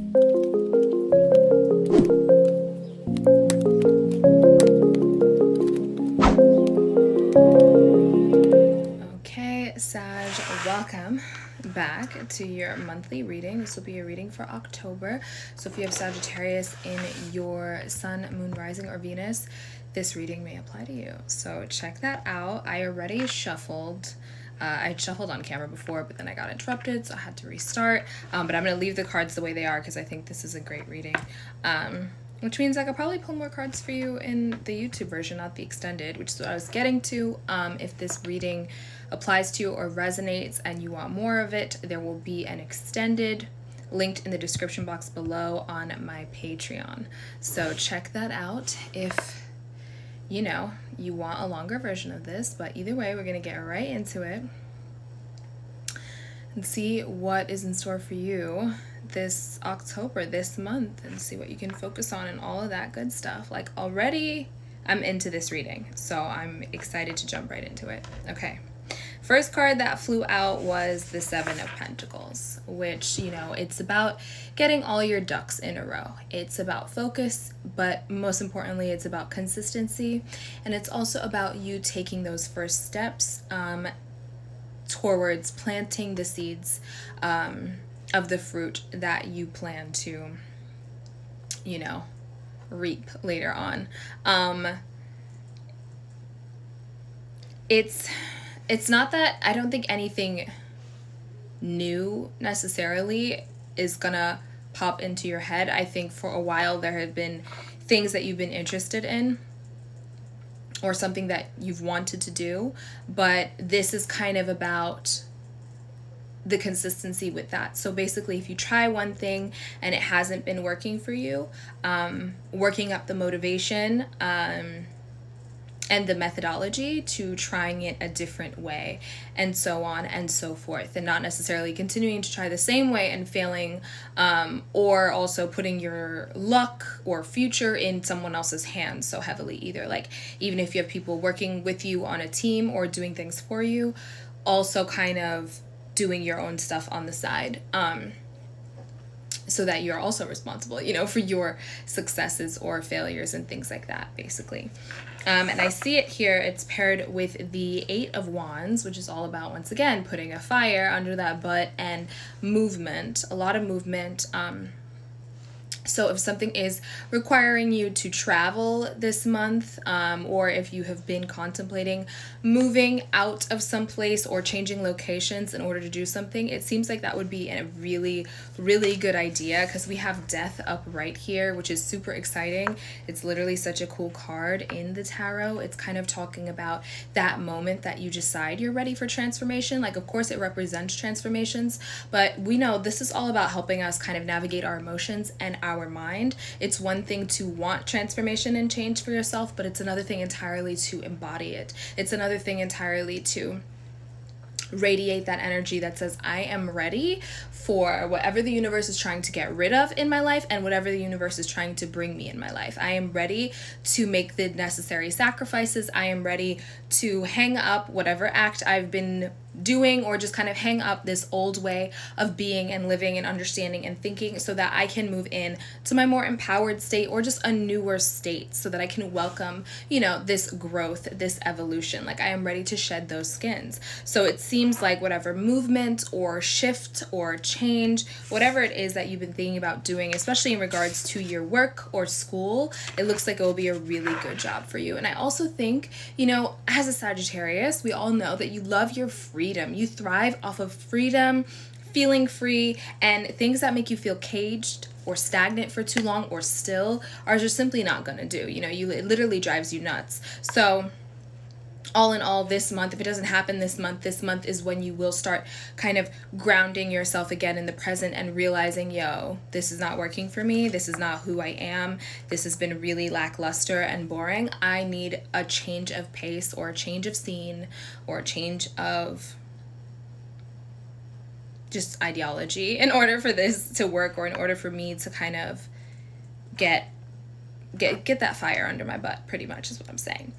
Okay, Sag, welcome back to your monthly reading. This will be a reading for October. So if you have Sagittarius in your sun, moon, rising, or Venus, this reading may apply to you. So check that out. I already shuffled. I shuffled on camera before, but then I got interrupted, so I had to restart. But I'm going to leave the cards the way they are because I think this is a great reading. Which means I could probably pull more cards for you in the YouTube version, not the extended, which is what I was getting to. If this reading applies to you or resonates and you want more of it, there will be an extended linked in the description box below on my Patreon. So check that out if you know you want a longer version of this. But either way, we're going to get right into it and see what is in store for you this October, this month, and see what you can focus on and all of that good stuff. Like, already I'm into this reading, so I'm excited to jump right into it. Okay, first card that flew out was the Seven of Pentacles, which, you know, it's about getting all your ducks in a row. It's about focus, but most importantly, it's about consistency, and it's also about you taking those first steps towards planting the seeds of the fruit that you plan to, you know, reap later on. It's not that I don't think anything new necessarily is gonna pop into your head. I think for a while there have been things that you've been interested in or something that you've wanted to do, but this is kind of about the consistency with that. So basically, if you try one thing and it hasn't been working for you, working up the motivation and the methodology to trying it a different way, and so on and so forth, and not necessarily continuing to try the same way and failing, or also putting your luck or future in someone else's hands so heavily either. Like, even if you have people working with you on a team or doing things for you, also kind of doing your own stuff on the side, so that you're also responsible, you know, for your successes or failures and things like that, basically. And I see it here, it's paired with the Eight of Wands, which is all about, once again, putting a fire under that butt and movement, a lot of movement. So if something is requiring you to travel this month, or if you have been contemplating moving out of some place or changing locations in order to do something, it seems like that would be a really, really good idea, because we have Death up right here, which is super exciting. It's literally such a cool card in the tarot. It's kind of talking about that moment that you decide you're ready for transformation. Like, of course, it represents transformations, but we know this is all about helping us kind of navigate our emotions and our mind. It's one thing to want transformation and change for yourself, but it's another thing entirely to embody it. It's another thing entirely to radiate that energy that says, I am ready for whatever the universe is trying to get rid of in my life and whatever the universe is trying to bring me in my life. I am ready to make the necessary sacrifices. I am ready to hang up whatever act I've been doing, or just kind of hang up this old way of being and living and understanding and thinking, so that I can move in to my more empowered state, or just a newer state, so that I can welcome, you know, this growth, this evolution. Like, I am ready to shed those skins. So it seems like whatever movement or shift or change, whatever it is that you've been thinking about doing, especially in regards to your work or school, it looks like it will be a really good job for you. And I also think, you know, as a Sagittarius, we all know that you love your freedom. You thrive off of freedom, feeling free, and things that make you feel caged or stagnant for too long or still are just simply not going to do. You know, it literally drives you nuts. So all in all, this month, if it doesn't happen this month is when you will start kind of grounding yourself again in the present and realizing, yo, this is not working for me. This is not who I am. This has been really lackluster and boring. I need a change of pace, or a change of scene, or a change of just ideology in order for this to work, or in order for me to kind of get that fire under my butt, pretty much is what I'm saying.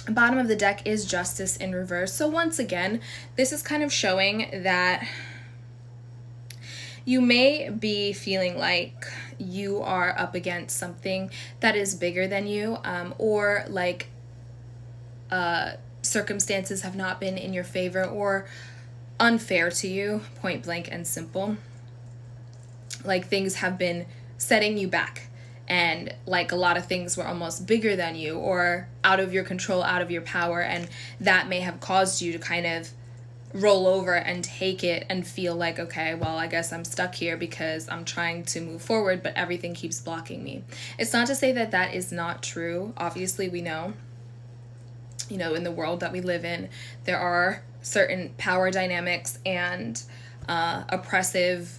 Bottom of the deck is Justice in reverse. So once again, this is kind of showing that you may be feeling like you are up against something that is bigger than you, or like circumstances have not been in your favor or unfair to you, point blank and simple. Like things have been setting you back, and like a lot of things were almost bigger than you or out of your control, out of your power, and that may have caused you to kind of roll over and take it and feel like, okay, well, I guess I'm stuck here because I'm trying to move forward, but everything keeps blocking me. It's not to say that that is not true. Obviously, we know, in the world that we live in, there are certain power dynamics and oppressive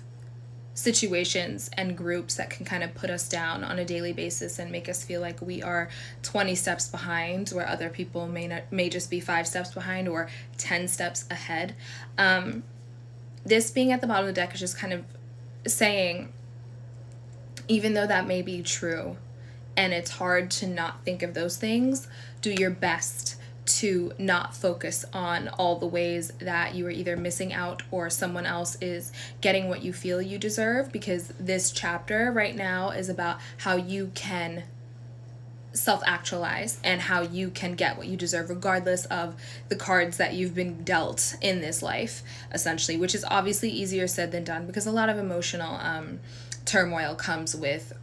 situations and groups that can kind of put us down on a daily basis and make us feel like we are 20 steps behind, where other people may just be 5 steps behind or 10 steps ahead. This being at the bottom of the deck is just kind of saying, even though that may be true and it's hard to not think of those things, do your best to not focus on all the ways that you are either missing out or someone else is getting what you feel you deserve, because this chapter right now is about how you can self-actualize and how you can get what you deserve regardless of the cards that you've been dealt in this life, essentially, which is obviously easier said than done because a lot of emotional turmoil comes with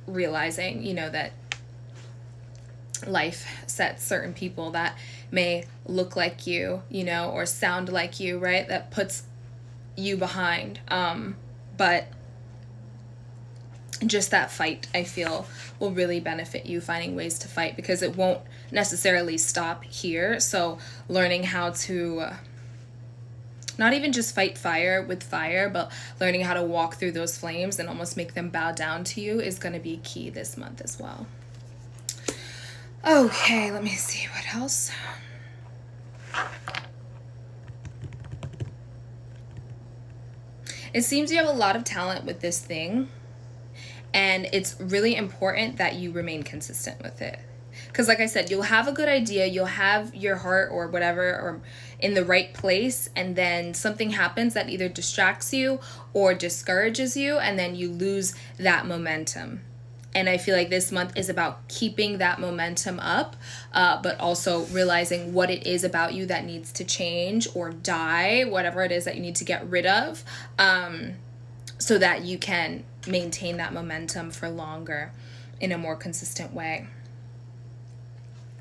realizing, that life sets certain people that may look like you, or sound like you, right? That puts you behind. But just that fight, I feel, will really benefit you, finding ways to fight, because it won't necessarily stop here. So learning how to not even just fight fire with fire, but learning how to walk through those flames and almost make them bow down to you is going to be key this month as well. Okay, let me see what else. It seems you have a lot of talent with this thing, and it's really important that you remain consistent with it. Because like I said, you'll have a good idea, you'll have your heart or whatever or in the right place, and then something happens that either distracts you or discourages you, and then you lose that momentum. And I feel like this month is about keeping that momentum up, but also realizing what it is about you that needs to change or die, whatever it is that you need to get rid of, so that you can maintain that momentum for longer in a more consistent way.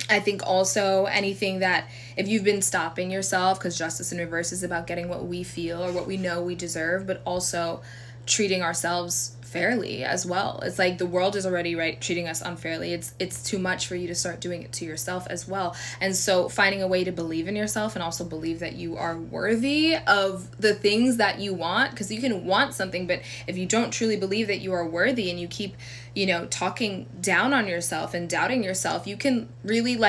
I think also anything that, if you've been stopping yourself, because Justice in Reverse is about getting what we feel or what we know we deserve, but also treating ourselves fairly as well. It's like the world is already treating us unfairly. It's too much for you to start doing it to yourself as well. And so finding a way to believe in yourself and also believe that you are worthy of the things that you want, because you can want something, but if you don't truly believe that you are worthy and you keep talking down on yourself and doubting yourself, you can really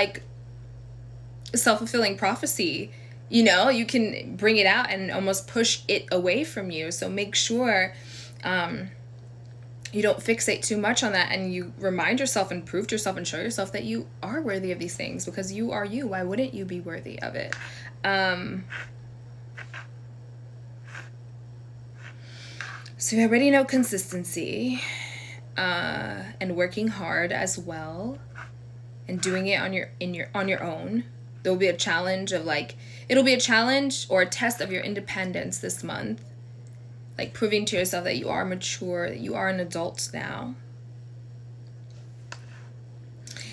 self-fulfilling prophecy, you can bring it out and almost push it away from you. So make sure you don't fixate too much on that, and you remind yourself and prove to yourself and show yourself that you are worthy of these things, because you are you. Why wouldn't you be worthy of it? So you already know consistency and working hard as well, and doing it on your own. There will be a challenge of it'll be a challenge or a test of your independence this month. Like proving to yourself that you are mature, that you are an adult now.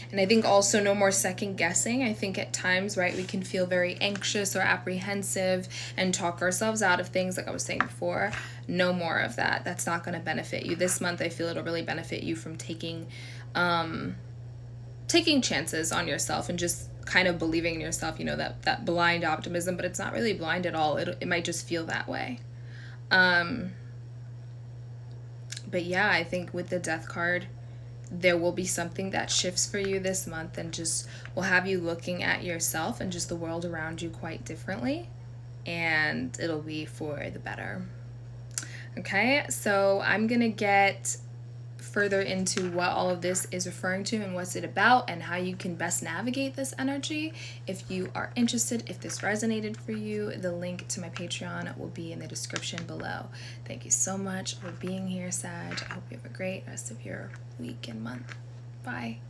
And I think also no more second guessing. I think at times, we can feel very anxious or apprehensive and talk ourselves out of things, like I was saying before. No more of that. That's not going to benefit you. This month, I feel it'll really benefit you from taking chances on yourself and just kind of believing in yourself, that blind optimism, but it's not really blind at all. It might just feel that way. But yeah, I think with the Death card, there will be something that shifts for you this month and just will have you looking at yourself and just the world around you quite differently, and it'll be for the better. Okay, so I'm gonna get further into what all of this is referring to and what's it about and how you can best navigate this energy, if you are interested, if this resonated for you, the link to my Patreon will be in the description below. Thank you so much for being here, Sag. I hope you have a great rest of your week and month. Bye.